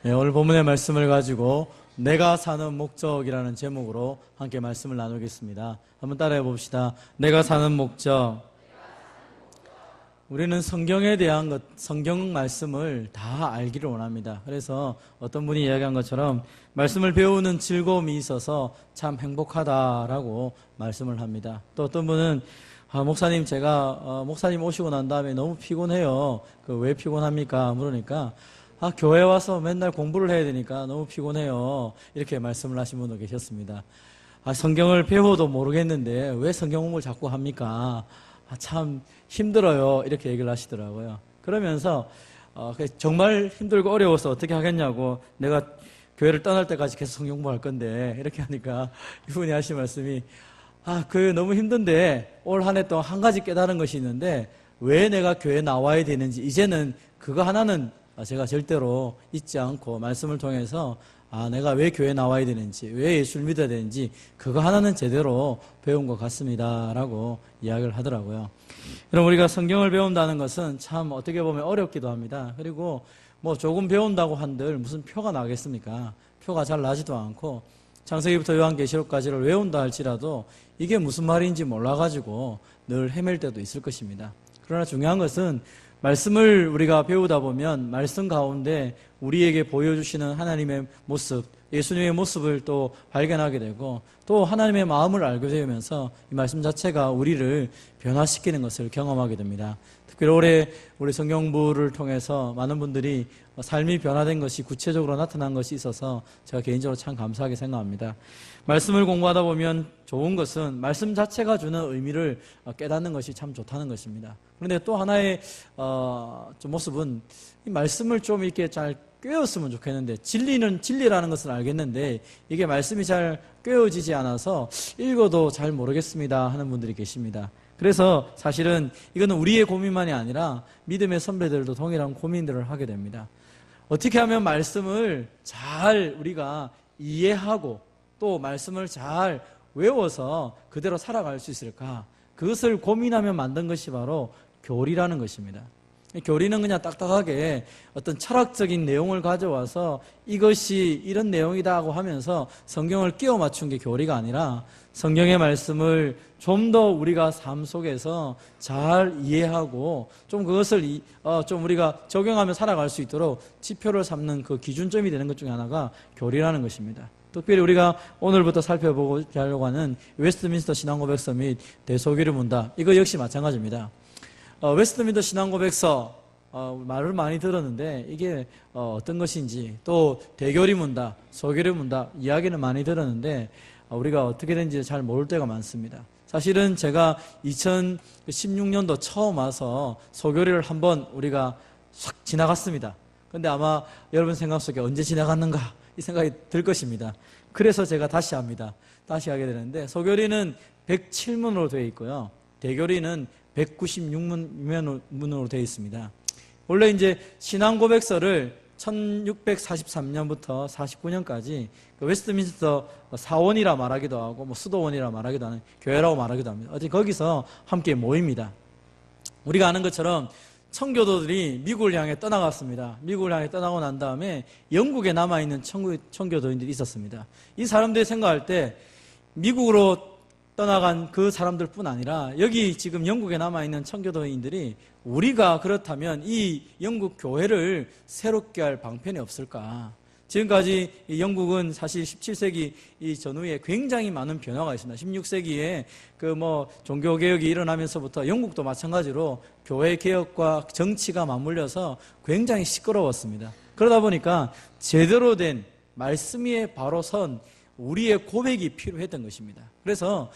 네, 오늘 본문의 말씀을 가지고 내가 사는 목적이라는 제목으로 함께 말씀을 나누겠습니다. 한번 따라해 봅시다. 내가 사는 목적. 우리는 성경에 대한 성경 말씀을 다 알기를 원합니다. 그래서 어떤 분이 이야기한 것처럼 말씀을 배우는 즐거움이 있어서 참 행복하다라고 말씀을 합니다. 또 어떤 분은 목사님, 제가 목사님 오시고 난 다음에 너무 피곤해요. 왜 피곤합니까? 물으니까 교회 와서 맨날 공부를 해야 되니까 너무 피곤해요. 이렇게 말씀을 하신 분도 계셨습니다. 성경을 배워도 모르겠는데 왜 성경 공부를 자꾸 합니까? 참 힘들어요. 이렇게 얘기를 하시더라고요. 그러면서 정말 힘들고 어려워서 어떻게 하겠냐고, 내가 교회를 떠날 때까지 계속 성경 공부할 건데, 이렇게 하니까 이분이 하신 말씀이 너무 힘든데 올 한 해 동안 한 가지 깨달은 것이 있는데 왜 내가 교회에 나와야 되는지 이제는 그거 하나는 제가 절대로 잊지 않고 말씀을 통해서 내가 왜 교회에 나와야 되는지, 왜 예수를 믿어야 되는지 그거 하나는 제대로 배운 것 같습니다 라고 이야기를 하더라고요. 그럼 우리가 성경을 배운다는 것은 참 어떻게 보면 어렵기도 합니다. 그리고 조금 배운다고 한들 무슨 표가 나겠습니까? 표가 잘 나지도 않고 창세기부터 요한계시록까지를 외운다 할지라도 이게 무슨 말인지 몰라가지고 늘 헤맬 때도 있을 것입니다. 그러나 중요한 것은 말씀을 우리가 배우다 보면 말씀 가운데 우리에게 보여주시는 하나님의 모습, 예수님의 모습을 또 발견하게 되고 또 하나님의 마음을 알게 되면서 이 말씀 자체가 우리를 변화시키는 것을 경험하게 됩니다. 특별히 올해 우리 성경부를 통해서 많은 분들이 삶이 변화된 것이 구체적으로 나타난 것이 있어서 제가 개인적으로 참 감사하게 생각합니다. 말씀을 공부하다 보면 좋은 것은 말씀 자체가 주는 의미를 깨닫는 것이 참 좋다는 것입니다. 그런데 또 하나의 좀 모습은 이 말씀을 좀 이렇게 잘 꿰었으면 좋겠는데, 진리는 진리라는 것을 알겠는데 이게 말씀이 잘 꿰어지지 않아서 읽어도 잘 모르겠습니다 하는 분들이 계십니다. 그래서 사실은 이거는 우리의 고민만이 아니라 믿음의 선배들도 동일한 고민들을 하게 됩니다. 어떻게 하면 말씀을 잘 우리가 이해하고 또 말씀을 잘 외워서 그대로 살아갈 수 있을까? 그것을 고민하며 만든 것이 바로 교리라는 것입니다. 교리는 그냥 딱딱하게 어떤 철학적인 내용을 가져와서 이것이 이런 내용이다 하고 하면서 성경을 끼워 맞춘 게 교리가 아니라 성경의 말씀을 좀 더 우리가 삶 속에서 잘 이해하고 좀 그것을 좀 우리가 적용하며 살아갈 수 있도록 지표를 삼는 그 기준점이 되는 것 중에 하나가 교리라는 것입니다. 특별히 우리가 오늘부터 살펴보려고 하는 웨스트민스터 신앙고백서 및 대소기를 문답, 이거 역시 마찬가지입니다. 웨스트민스터 신앙고백서 말을 많이 들었는데 이게 어떤 것인지, 또 대교리 문답, 소교리 문답 이야기는 많이 들었는데 우리가 어떻게 된지 잘 모를 때가 많습니다. 사실은 제가 2016년도 처음 와서 소교리를 한번 우리가 싹 지나갔습니다. 근데 아마 여러분 생각 속에 언제 지나갔는가 이 생각이 들 것입니다. 그래서 제가 다시 합니다. 다시 하게 되는데, 소교리는 107문으로 되어 있고요, 대교리는 196문으로 되어 있습니다. 원래 이제 신앙고백서를 1643년부터 49년까지 웨스트민스터 사원이라 말하기도 하고 수도원이라 말하기도 하는, 교회라고 말하기도 합니다. 어쨌든 거기서 함께 모입니다. 우리가 아는 것처럼 청교도들이 미국을 향해 떠나갔습니다. 미국을 향해 떠나고 난 다음에 영국에 남아있는 청교도인들이 있었습니다. 이 사람들이 생각할 때 미국으로 떠나간 그 사람들뿐 아니라 여기 지금 영국에 남아있는 청교도인들이 우리가 그렇다면 이 영국 교회를 새롭게 할 방편이 없을까? 지금까지 이 영국은 사실 17세기 이 전후에 굉장히 많은 변화가 있습니다. 16세기에 종교개혁이 일어나면서부터 영국도 마찬가지로 교회개혁과 정치가 맞물려서 굉장히 시끄러웠습니다. 그러다 보니까 제대로 된 말씀 위에 바로 선 우리의 고백이 필요했던 것입니다. 그래서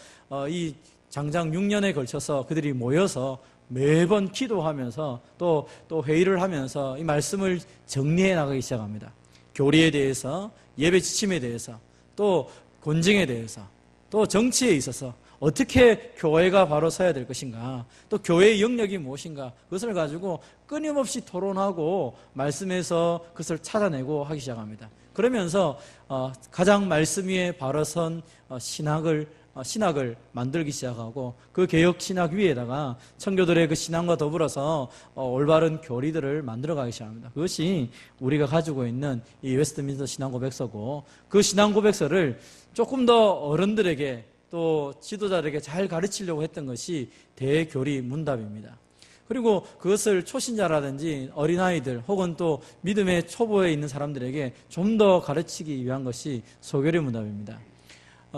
이 장장 6년에 걸쳐서 그들이 모여서 매번 기도하면서 또 회의를 하면서 이 말씀을 정리해 나가기 시작합니다. 교리에 대해서, 예배 지침에 대해서, 또 권징에 대해서, 또 정치에 있어서 어떻게 교회가 바로 서야 될 것인가, 또 교회의 영역이 무엇인가, 그것을 가지고 끊임없이 토론하고 말씀에서 그것을 찾아내고 하기 시작합니다. 그러면서 가장 말씀 위에 바로 선 신학을 신학을 만들기 시작하고 그 개혁 신학 위에다가 청교도의 그 신앙과 더불어서 올바른 교리들을 만들어가기 시작합니다. 그것이 우리가 가지고 있는 이 웨스트민스터 신앙고백서고, 그 신앙고백서를 조금 더 어른들에게 또 지도자들에게 잘 가르치려고 했던 것이 대교리 문답입니다. 그리고 그것을 초신자라든지 어린아이들 혹은 또 믿음의 초보에 있는 사람들에게 좀 더 가르치기 위한 것이 소교리 문답입니다.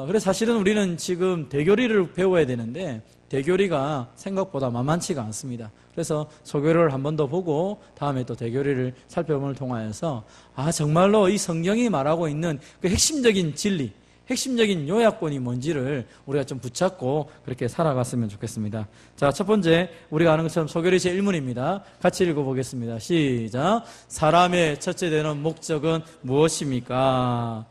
그래서 사실은 우리는 지금 대교리를 배워야 되는데 대교리가 생각보다 만만치가 않습니다. 그래서 소교리를 한 번 더 보고 다음에 또 대교리를 살펴봄을 통하여서 정말로 이 성경이 말하고 있는 그 핵심적인 진리, 핵심적인 요약본이 뭔지를 우리가 좀 붙잡고 그렇게 살아갔으면 좋겠습니다. 자, 첫 번째 우리가 아는 것처럼 소교리 제1문입니다. 같이 읽어보겠습니다. 시작. 사람의 첫째 되는 목적은 무엇입니까?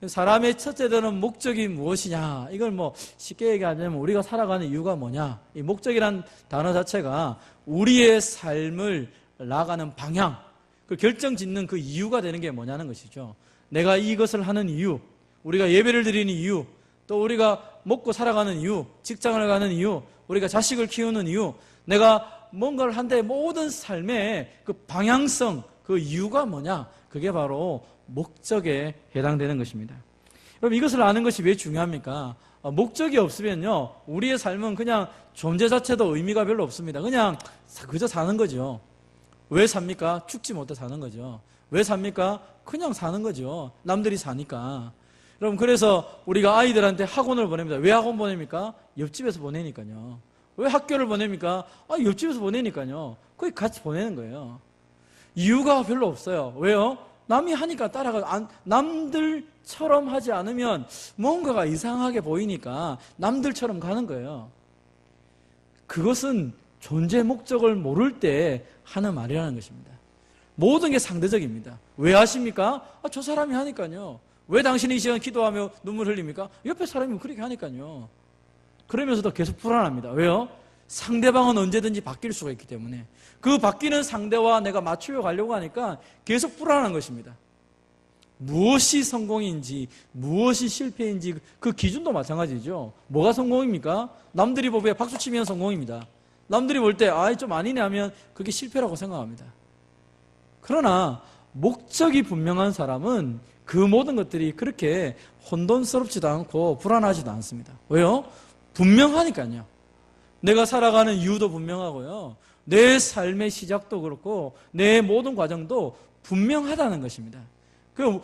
사람의 첫째 되는 목적이 무엇이냐? 이걸 쉽게 얘기하자면 우리가 살아가는 이유가 뭐냐? 이 목적이란 단어 자체가 우리의 삶을 나아가는 방향, 그 결정짓는 그 이유가 되는 게 뭐냐는 것이죠. 내가 이것을 하는 이유, 우리가 예배를 드리는 이유, 또 우리가 먹고 살아가는 이유, 직장을 가는 이유, 우리가 자식을 키우는 이유, 내가 뭔가를 한데 모든 삶의 그 방향성, 그 이유가 뭐냐? 그게 바로 목적에 해당되는 것입니다. 여러분, 이것을 아는 것이 왜 중요합니까? 목적이 없으면요, 우리의 삶은 그냥 존재 자체도 의미가 별로 없습니다. 그냥 그저 사는 거죠. 왜 삽니까? 죽지 못해 사는 거죠. 왜 삽니까? 그냥 사는 거죠. 남들이 사니까. 여러분, 그래서 우리가 아이들한테 학원을 보냅니다. 왜 학원 보냅니까? 옆집에서 보내니까요. 왜 학교를 보냅니까? 옆집에서 보내니까요. 거기 같이 보내는 거예요. 이유가 별로 없어요. 왜요? 남이 하니까 따라가. 남들처럼 하지 않으면 뭔가가 이상하게 보이니까 남들처럼 가는 거예요. 그것은 존재 목적을 모를 때 하는 말이라는 것입니다. 모든 게 상대적입니다. 왜 하십니까? 저 사람이 하니까요. 왜 당신이 이 시간 기도하며 눈물 흘립니까? 옆에 사람이 그렇게 하니까요. 그러면서도 계속 불안합니다. 왜요? 상대방은 언제든지 바뀔 수가 있기 때문에 그 바뀌는 상대와 내가 맞추려 가려고 하니까 계속 불안한 것입니다. 무엇이 성공인지 무엇이 실패인지 그 기준도 마찬가지죠. 뭐가 성공입니까? 남들이 보기에 박수치면 성공입니다. 남들이 볼 때 좀 아니네 하면 그게 실패라고 생각합니다. 그러나 목적이 분명한 사람은 그 모든 것들이 그렇게 혼돈스럽지도 않고 불안하지도 않습니다. 왜요? 분명하니까요. 내가 살아가는 이유도 분명하고요. 내 삶의 시작도 그렇고 내 모든 과정도 분명하다는 것입니다. 그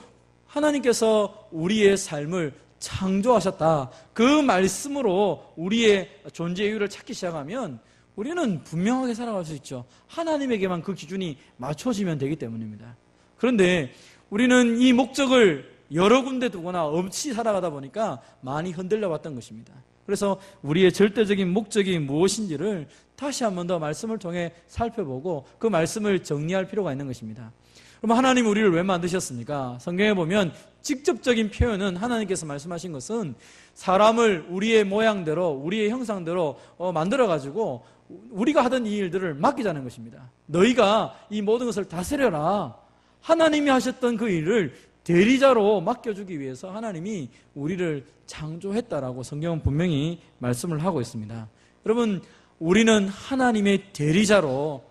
하나님께서 우리의 삶을 창조하셨다. 그 말씀으로 우리의 존재 이유를 찾기 시작하면 우리는 분명하게 살아갈 수 있죠. 하나님에게만 그 기준이 맞춰지면 되기 때문입니다. 그런데 우리는 이 목적을 여러 군데 두거나 없이 살아가다 보니까 많이 흔들려 왔던 것입니다. 그래서 우리의 절대적인 목적이 무엇인지를 다시 한 번 더 말씀을 통해 살펴보고 그 말씀을 정리할 필요가 있는 것입니다. 그럼 하나님이 우리를 왜 만드셨습니까? 성경에 보면 직접적인 표현은 하나님께서 말씀하신 것은 사람을 우리의 모양대로 우리의 형상대로 만들어가지고 우리가 하던 이 일들을 맡기자는 것입니다. 너희가 이 모든 것을 다스려라. 하나님이 하셨던 그 일을 대리자로 맡겨주기 위해서 하나님이 우리를 창조했다라고 성경은 분명히 말씀을 하고 있습니다. 여러분, 우리는 하나님의 대리자로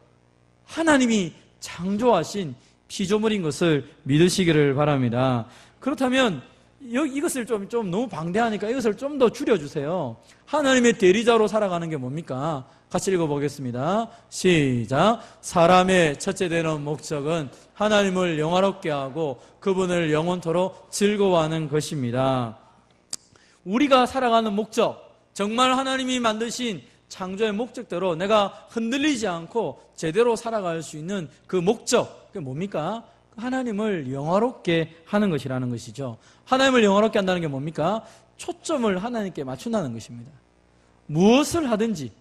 하나님이 창조하신 피조물인 것을 믿으시기를 바랍니다. 그렇다면 이것을 좀 너무 방대하니까 이것을 좀 더 줄여주세요. 하나님의 대리자로 살아가는 게 뭡니까? 같이 읽어보겠습니다. 시작. 사람의 첫째 되는 목적은 하나님을 영화롭게 하고 그분을 영원토록 즐거워하는 것입니다. 우리가 살아가는 목적, 정말 하나님이 만드신 창조의 목적대로 내가 흔들리지 않고 제대로 살아갈 수 있는 그 목적, 그게 뭡니까? 하나님을 영화롭게 하는 것이라는 것이죠. 하나님을 영화롭게 한다는 게 뭡니까? 초점을 하나님께 맞춘다는 것입니다. 무엇을 하든지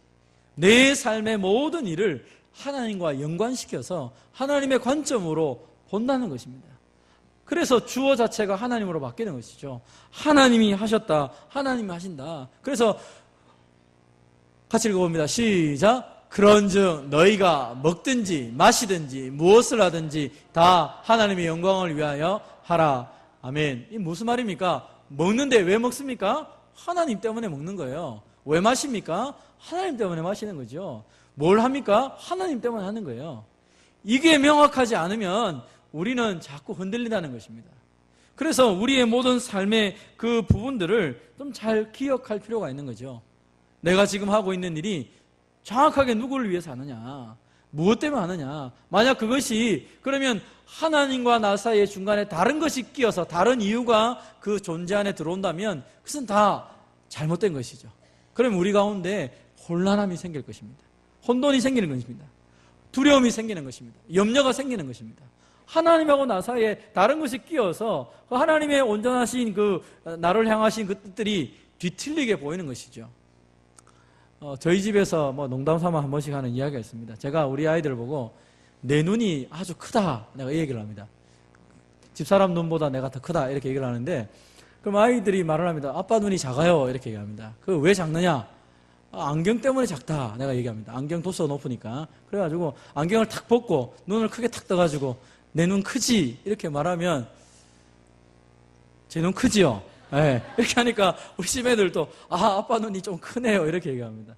내 삶의 모든 일을 하나님과 연관시켜서 하나님의 관점으로 본다는 것입니다. 그래서 주어 자체가 하나님으로 바뀌는 것이죠. 하나님이 하셨다, 하나님이 하신다. 그래서 같이 읽어봅니다. 시작. 그런즉 너희가 먹든지 마시든지 무엇을 하든지 다 하나님의 영광을 위하여 하라. 아멘. 이 무슨 말입니까? 먹는데 왜 먹습니까? 하나님 때문에 먹는 거예요. 왜 마십니까? 하나님 때문에 마시는 거죠. 뭘 합니까? 하나님 때문에 하는 거예요. 이게 명확하지 않으면 우리는 자꾸 흔들린다는 것입니다. 그래서 우리의 모든 삶의 그 부분들을 좀 잘 기억할 필요가 있는 거죠. 내가 지금 하고 있는 일이 정확하게 누구를 위해서 하느냐, 무엇 때문에 하느냐. 만약 그것이 그러면 하나님과 나 사이의 중간에 다른 것이 끼어서 다른 이유가 그 존재 안에 들어온다면 그것은 다 잘못된 것이죠. 그러면 우리 가운데 혼란함이 생길 것입니다. 혼돈이 생기는 것입니다. 두려움이 생기는 것입니다. 염려가 생기는 것입니다. 하나님하고 나 사이에 다른 것이 끼어서 그 하나님의 온전하신 그 나를 향하신 그 뜻들이 뒤틀리게 보이는 것이죠. 저희 집에서 뭐 농담 삼아 한 번씩 하는 이야기가 있습니다. 제가 우리 아이들 보고 내 눈이 아주 크다 내가 이 얘기를 합니다. 집사람 눈보다 내가 더 크다 이렇게 얘기를 하는데 그럼 아이들이 말을 합니다. 아빠 눈이 작아요 이렇게 얘기합니다. 그 왜 작느냐? 안경 때문에 작다 내가 얘기합니다. 안경 도수가 높으니까. 그래가지고 안경을 탁 벗고 눈을 크게 탁 떠가지고 내 눈 크지 이렇게 말하면 제 눈 크지요? 네. 이렇게 하니까 우리 집 애들도 아빠 눈이 좀 크네요 이렇게 얘기합니다.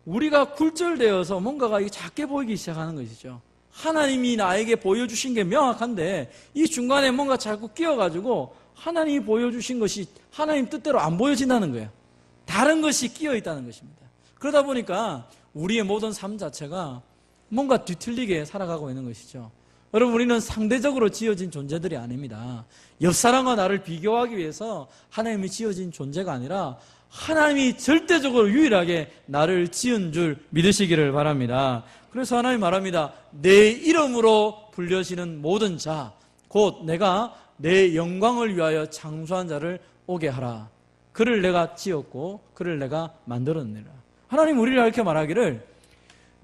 우리가 굴절되어서 뭔가가 작게 보이기 시작하는 것이죠. 하나님이 나에게 보여주신 게 명확한데 이 중간에 뭔가 자꾸 끼어가지고 하나님이 보여주신 것이 하나님 뜻대로 안 보여진다는 거예요. 다른 것이 끼어 있다는 것입니다. 그러다 보니까 우리의 모든 삶 자체가 뭔가 뒤틀리게 살아가고 있는 것이죠. 여러분 우리는 상대적으로 지어진 존재들이 아닙니다. 옆사람과 나를 비교하기 위해서 하나님이 지어진 존재가 아니라 하나님이 절대적으로 유일하게 나를 지은 줄 믿으시기를 바랍니다. 그래서 하나님 말합니다. 내 이름으로 불려지는 모든 자, 곧 내가 내 영광을 위하여 창조한 자를 오게 하라. 그를 내가 지었고 그를 내가 만들었느니라. 하나님 우리를 이렇게 말하기를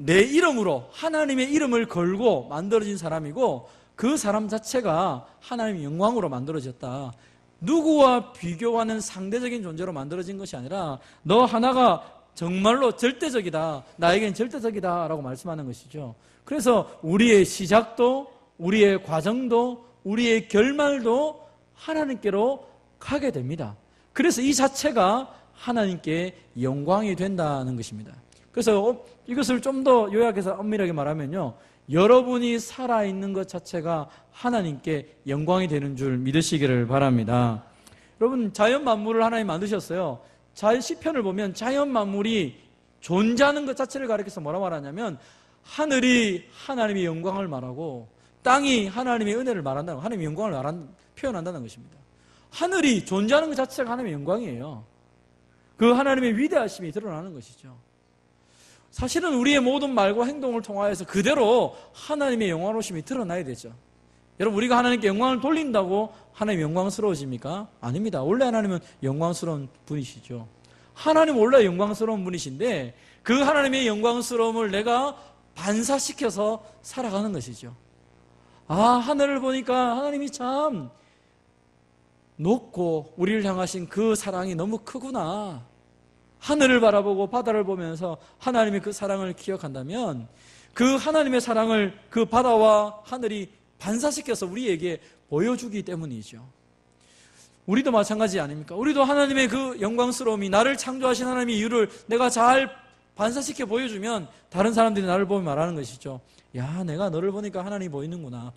내 이름으로 하나님의 이름을 걸고 만들어진 사람이고 그 사람 자체가 하나님의 영광으로 만들어졌다. 누구와 비교하는 상대적인 존재로 만들어진 것이 아니라 너 하나가 정말로 절대적이다. 나에겐 절대적이다 라고 말씀하는 것이죠. 그래서 우리의 시작도 우리의 과정도 우리의 결말도 하나님께로 가게 됩니다. 그래서 이 자체가 하나님께 영광이 된다는 것입니다. 그래서 이것을 좀 더 요약해서 엄밀하게 말하면요, 여러분이 살아있는 것 자체가 하나님께 영광이 되는 줄 믿으시기를 바랍니다. 여러분 자연 만물을 하나님 만드셨어요. 시편을 보면 자연 만물이 존재하는 것 자체를 가리켜서 뭐라 말하냐면 하늘이 하나님의 영광을 말하고 땅이 하나님의 은혜를 말한다는 거, 하나님의 영광을 표현한다는 것입니다. 하늘이 존재하는 것 자체가 하나님의 영광이에요. 그 하나님의 위대하심이 드러나는 것이죠. 사실은 우리의 모든 말과 행동을 통하여서 그대로 하나님의 영광로심이 드러나야 되죠. 여러분 우리가 하나님께 영광을 돌린다고 하나님 영광스러워집니까? 아닙니다. 원래 하나님은 영광스러운 분이시죠. 하나님 원래 영광스러운 분이신데 그 하나님의 영광스러움을 내가 반사시켜서 살아가는 것이죠. 하늘을 보니까 하나님이 참 높고 우리를 향하신 그 사랑이 너무 크구나. 하늘을 바라보고 바다를 보면서 하나님의 그 사랑을 기억한다면 그 하나님의 사랑을 그 바다와 하늘이 반사시켜서 우리에게 보여주기 때문이죠. 우리도 마찬가지 아닙니까? 우리도 하나님의 그 영광스러움이 나를 창조하신 하나님의 이유를 내가 잘 반사시켜 보여주면 다른 사람들이 나를 보면 말하는 것이죠. 야, 내가 너를 보니까 하나님이 보이는구나.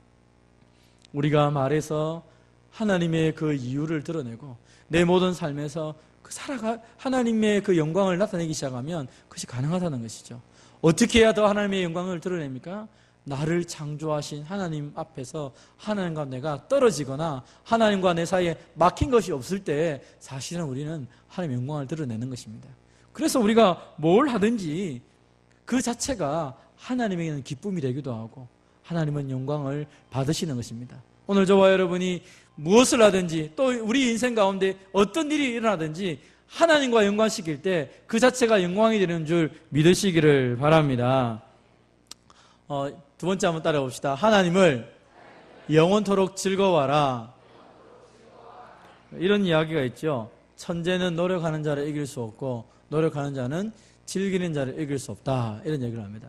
우리가 말해서 하나님의 그 이유를 드러내고 내 모든 삶에서 하나님의 그 영광을 나타내기 시작하면 그것이 가능하다는 것이죠. 어떻게 해야 더 하나님의 영광을 드러냅니까? 나를 창조하신 하나님 앞에서 하나님과 내가 떨어지거나 하나님과 내 사이에 막힌 것이 없을 때 사실은 우리는 하나님의 영광을 드러내는 것입니다. 그래서 우리가 뭘 하든지 그 자체가 하나님에게는 기쁨이 되기도 하고 하나님은 영광을 받으시는 것입니다. 오늘 저와 여러분이 무엇을 하든지 또 우리 인생 가운데 어떤 일이 일어나든지 하나님과 연관시킬 때 그 자체가 영광이 되는 줄 믿으시기를 바랍니다. 두 번째 한번 따라해 봅시다. 하나님을 영원토록 즐거워하라. 이런 이야기가 있죠. 천재는 노력하는 자를 이길 수 없고 노력하는 자는 즐기는 자를 이길 수 없다. 이런 얘기를 합니다.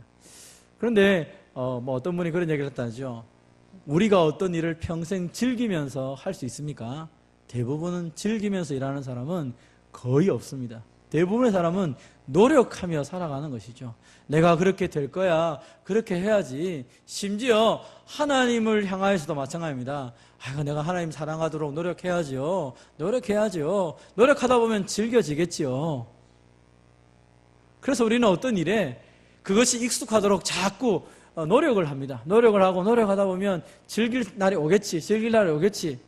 그런데 어떤 분이 그런 얘기를 했다죠. 우리가 어떤 일을 평생 즐기면서 할 수 있습니까? 대부분은 즐기면서 일하는 사람은 거의 없습니다. 대부분의 사람은 노력하며 살아가는 것이죠. 내가 그렇게 될 거야, 그렇게 해야지. 심지어 하나님을 향하여서도 마찬가지입니다. 내가 하나님 사랑하도록 노력해야죠. 노력하다 보면 즐겨지겠지요. 그래서 우리는 어떤 일에 그것이 익숙하도록 자꾸 노력을 합니다. 노력하다 보면 즐길 날이 오겠지.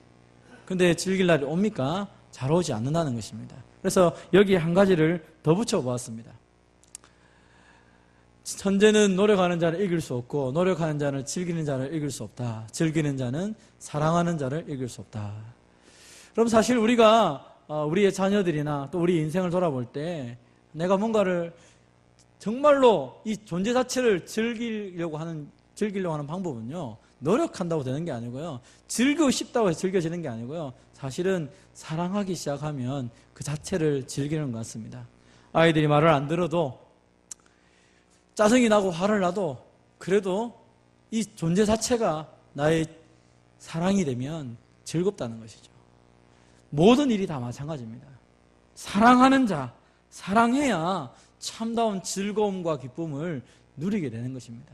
근데 즐길 날이 옵니까? 잘 오지 않는다는 것입니다. 그래서 여기 한 가지를 더 붙여보았습니다. 천재는 노력하는 자를 이길 수 없고 노력하는 자는 즐기는 자를 이길 수 없다. 즐기는 자는 사랑하는 자를 이길 수 없다. 그럼 사실 우리가 우리의 자녀들이나 또 우리 인생을 돌아볼 때 내가 뭔가를 정말로 이 존재 자체를 즐기려고 하는 방법은요, 노력한다고 되는 게 아니고요, 즐기고 싶다고 해서 즐겨지는 게 아니고요, 사실은 사랑하기 시작하면 그 자체를 즐기는 것 같습니다. 아이들이 말을 안 들어도, 짜증이 나고 화를 나도, 그래도 이 존재 자체가 나의 사랑이 되면 즐겁다는 것이죠. 모든 일이 다 마찬가지입니다. 사랑하는 자, 사랑해야 참다운 즐거움과 기쁨을 누리게 되는 것입니다.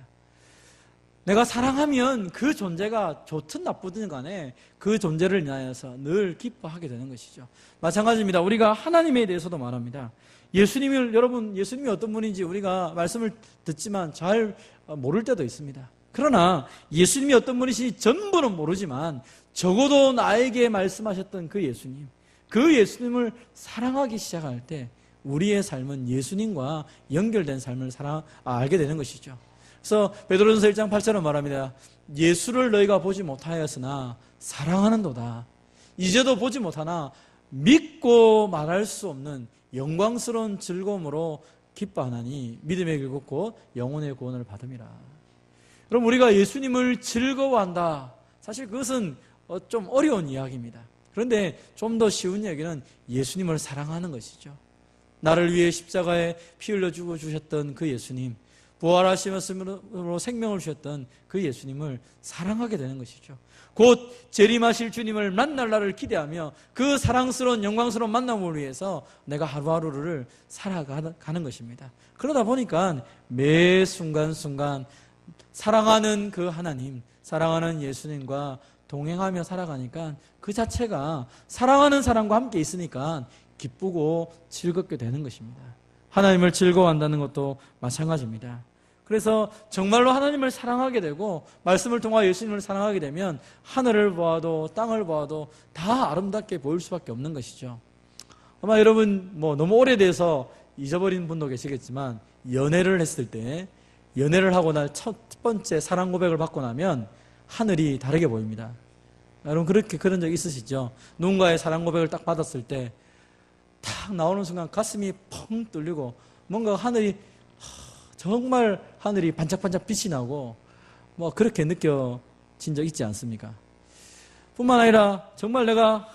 내가 사랑하면 그 존재가 좋든 나쁘든 간에 그 존재를 인하여서 늘 기뻐하게 되는 것이죠. 마찬가지입니다. 우리가 하나님에 대해서도 말합니다. 여러분, 예수님이 어떤 분인지 우리가 말씀을 듣지만 잘 모를 때도 있습니다. 그러나 예수님이 어떤 분이신지 전부는 모르지만 적어도 나에게 말씀하셨던 그 예수님을 사랑하기 시작할 때 우리의 삶은 예수님과 연결된 삶을 알게 되는 것이죠. 그래서 베드로전서 1장 8절은 말합니다. 예수를 너희가 보지 못하였으나 사랑하는도다. 이제도 보지 못하나 믿고 말할 수 없는 영광스러운 즐거움으로 기뻐하나니 믿음의 길 걷고 영혼의 구원을 받음이라. 그럼 우리가 예수님을 즐거워한다. 사실 그것은 좀 어려운 이야기입니다. 그런데 좀 더 쉬운 이야기는 예수님을 사랑하는 것이죠. 나를 위해 십자가에 피 흘려 주셨던 그 예수님, 부활하심으로 생명을 주셨던 그 예수님을 사랑하게 되는 것이죠. 곧 재림하실 주님을 만날 날을 기대하며 그 사랑스러운 영광스러운 만남을 위해서 내가 하루하루를 살아가는 것입니다. 그러다 보니까 매 순간순간 사랑하는 그 하나님, 사랑하는 예수님과 동행하며 살아가니까 그 자체가 사랑하는 사람과 함께 있으니까 기쁘고 즐겁게 되는 것입니다. 하나님을 즐거워한다는 것도 마찬가지입니다. 그래서 정말로 하나님을 사랑하게 되고 말씀을 통하여 예수님을 사랑하게 되면 하늘을 보아도 땅을 보아도 다 아름답게 보일 수밖에 없는 것이죠. 아마 여러분 너무 오래돼서 잊어버린 분도 계시겠지만 연애를 했을 때, 연애를 하고 날 첫 번째 사랑 고백을 받고 나면 하늘이 다르게 보입니다. 여러분 그런 적 있으시죠? 누군가의 사랑 고백을 딱 받았을 때 탁 나오는 순간 가슴이 펑 뚫리고 뭔가 정말 하늘이 반짝반짝 빛이 나고 그렇게 느껴진 적 있지 않습니까? 뿐만 아니라 정말 내가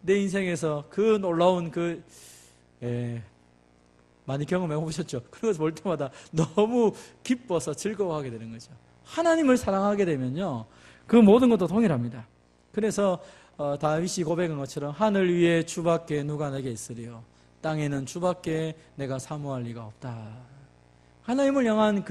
내 인생에서 그 놀라운 많이 경험해 보셨죠? 그런 것을 볼 때마다 너무 기뻐서 즐거워하게 되는 거죠. 하나님을 사랑하게 되면요, 그 모든 것도 동일합니다. 그래서 다윗이 고백한 것처럼 하늘 위에 주밖에 누가 내게 있으리요, 땅에는 주밖에 내가 사모할 리가 없다. 하나님을 향한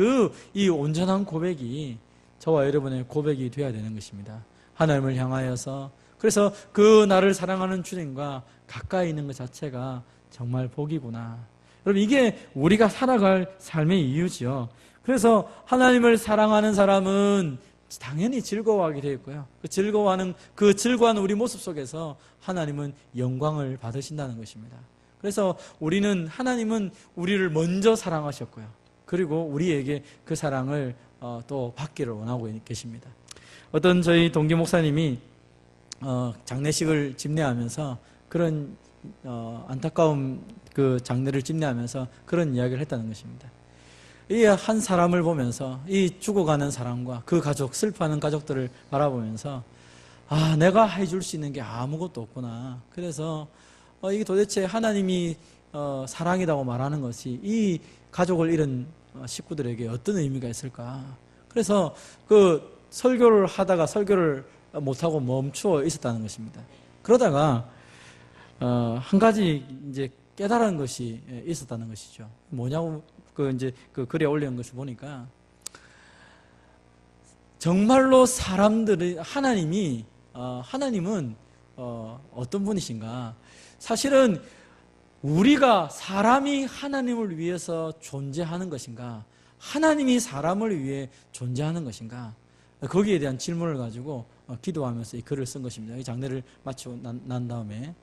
이 온전한 고백이 저와 여러분의 고백이 되어야 되는 것입니다. 하나님을 향하여서, 그래서 그 나를 사랑하는 주님과 가까이 있는 것 자체가 정말 복이구나. 여러분 이게 우리가 살아갈 삶의 이유죠. 그래서 하나님을 사랑하는 사람은 당연히 즐거워하게 되어 있고요. 그 즐거워하는 우리 모습 속에서 하나님은 영광을 받으신다는 것입니다. 그래서 하나님은 우리를 먼저 사랑하셨고요. 그리고 우리에게 그 사랑을 또 받기를 원하고 계십니다. 어떤 저희 동기 목사님이 장례식을 집례하면서 그런 안타까운 그 장례를 집례하면서 그런 이야기를 했다는 것입니다. 이 한 사람을 보면서 이 죽어가는 사람과 그 가족, 슬퍼하는 가족들을 바라보면서 내가 해줄 수 있는 게 아무것도 없구나. 그래서 이게 도대체 하나님이 사랑이라고 말하는 것이 이 가족을 잃은 식구들에게 어떤 의미가 있을까. 그래서 그 설교를 하다가 설교를 못하고 멈추어 있었다는 것입니다. 그러다가 한 가지 이제 깨달은 것이 있었다는 것이죠. 뭐냐고 그 글에 올린 것을 보니까 정말로 하나님은 어떤 분이신가? 사실은 우리가 사람이 하나님을 위해서 존재하는 것인가? 하나님이 사람을 위해 존재하는 것인가? 거기에 대한 질문을 가지고 기도하면서 이 글을 쓴 것입니다. 이 장례를 마치고 난 다음에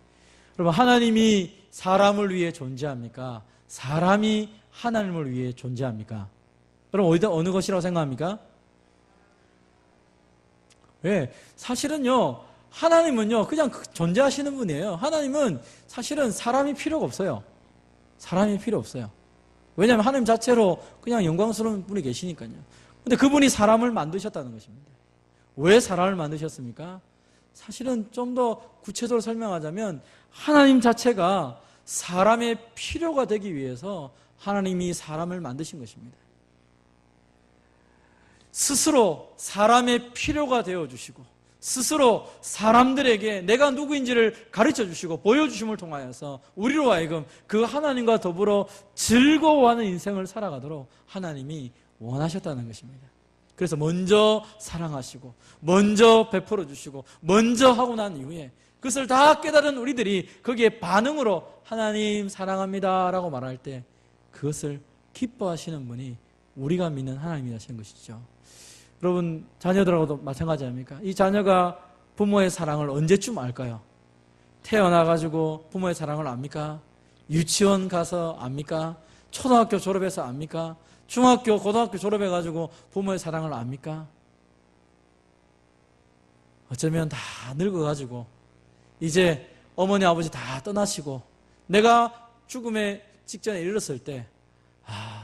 여러분, 하나님이 사람을 위해 존재합니까? 사람이 하나님을 위해 존재합니까? 여러분, 어느 것이라고 생각합니까? 왜? 사실은요, 하나님은요, 그냥 존재하시는 분이에요. 하나님은 사실은 사람이 필요가 없어요. 사람이 필요 없어요. 왜냐하면 하나님 자체로 그냥 영광스러운 분이 계시니까요. 근데 그분이 사람을 만드셨다는 것입니다. 왜 사람을 만드셨습니까? 사실은 좀 더 구체적으로 설명하자면 하나님 자체가 사람의 필요가 되기 위해서 하나님이 사람을 만드신 것입니다. 스스로 사람의 필요가 되어주시고 스스로 사람들에게 내가 누구인지를 가르쳐주시고 보여주심을 통하여서 우리로 하여금 그 하나님과 더불어 즐거워하는 인생을 살아가도록 하나님이 원하셨다는 것입니다. 그래서 먼저 사랑하시고 먼저 베풀어 주시고 먼저 하고 난 이후에 그것을 다 깨달은 우리들이 거기에 반응으로 하나님 사랑합니다 라고 말할 때 그것을 기뻐하시는 분이 우리가 믿는 하나님이라는 것이죠. 여러분, 자녀들하고도 마찬가지 아닙니까? 이 자녀가 부모의 사랑을 언제쯤 알까요? 태어나가지고 부모의 사랑을 압니까? 유치원 가서 압니까? 초등학교 졸업해서 압니까? 중학교, 고등학교 졸업해가지고 부모의 사랑을 압니까? 어쩌면 다 늙어가지고 이제 어머니 아버지 다 떠나시고 내가 죽음의 직전에 이르렀을 때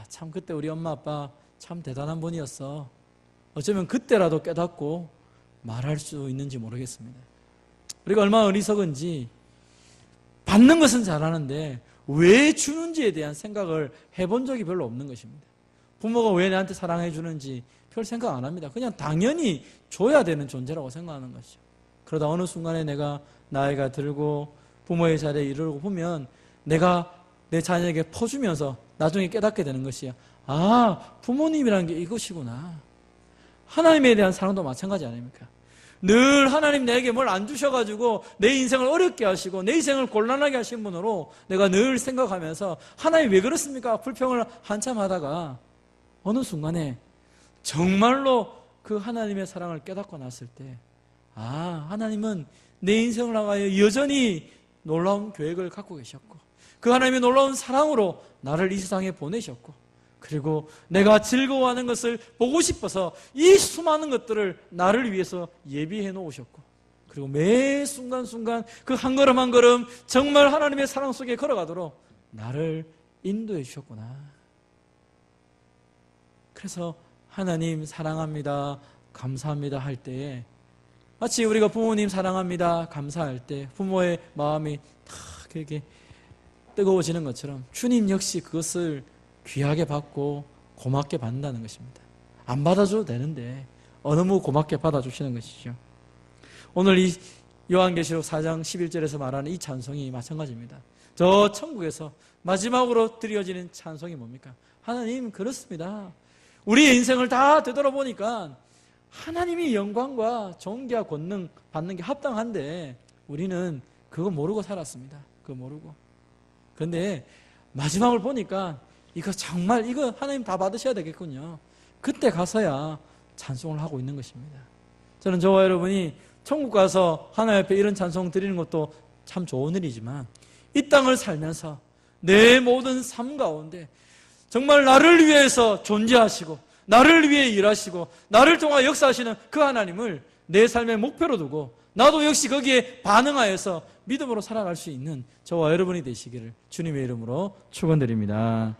참 그때 우리 엄마 아빠 참 대단한 분이었어. 어쩌면 그때라도 깨닫고 말할 수 있는지 모르겠습니다. 우리가 얼마나 어리석은지 받는 것은 잘하는데 왜 주는지에 대한 생각을 해본 적이 별로 없는 것입니다. 부모가 왜 나한테 사랑해 주는지 별 생각 안 합니다. 그냥 당연히 줘야 되는 존재라고 생각하는 것이죠. 그러다 어느 순간에 내가 나이가 들고 부모의 자리에 이르고 보면 내가 내 자녀에게 퍼주면서 나중에 깨닫게 되는 것이야. 부모님이라는 게 이것이구나. 하나님에 대한 사랑도 마찬가지 아닙니까? 늘 하나님 내게 뭘 안 주셔가지고 내 인생을 어렵게 하시고 내 인생을 곤란하게 하신 분으로 내가 늘 생각하면서 하나님 왜 그렇습니까? 불평을 한참 하다가 어느 순간에 정말로 그 하나님의 사랑을 깨닫고 났을 때 하나님은 내 인생을 향하여 여전히 놀라운 계획을 갖고 계셨고 그 하나님의 놀라운 사랑으로 나를 이 세상에 보내셨고 그리고 내가 즐거워하는 것을 보고 싶어서 이 수많은 것들을 나를 위해서 예비해 놓으셨고 그리고 매 순간순간 그 한 걸음 한 걸음 정말 하나님의 사랑 속에 걸어가도록 나를 인도해 주셨구나. 그래서 하나님 사랑합니다, 감사합니다 할 때에 마치 우리가 부모님 사랑합니다, 감사할 때 부모의 마음이 다 그렇게 뜨거워지는 것처럼 주님 역시 그것을 귀하게 받고 고맙게 받는다는 것입니다. 안 받아줘도 되는데 너무 고맙게 받아주시는 것이죠. 오늘 이 요한계시록 4장 11절에서 말하는 이 찬송이 마찬가지입니다. 저 천국에서 마지막으로 드려지는 찬송이 뭡니까? 하나님 그렇습니다. 우리의 인생을 다 되돌아보니까 하나님이 영광과 존귀와 권능 받는 게 합당한데 우리는 그거 모르고 살았습니다. 그거 모르고. 그런데 마지막을 보니까 이거 하나님 다 받으셔야 되겠군요. 그때 가서야 찬송을 하고 있는 것입니다. 저는 저와 여러분이 천국 가서 하나님 앞에 이런 찬송 드리는 것도 참 좋은 일이지만 이 땅을 살면서 내 모든 삶 가운데 정말 나를 위해서 존재하시고 나를 위해 일하시고 나를 통하 역사하시는 그 하나님을 내 삶의 목표로 두고 나도 역시 거기에 반응하여서 믿음으로 살아갈 수 있는 저와 여러분이 되시기를 주님의 이름으로 축원드립니다.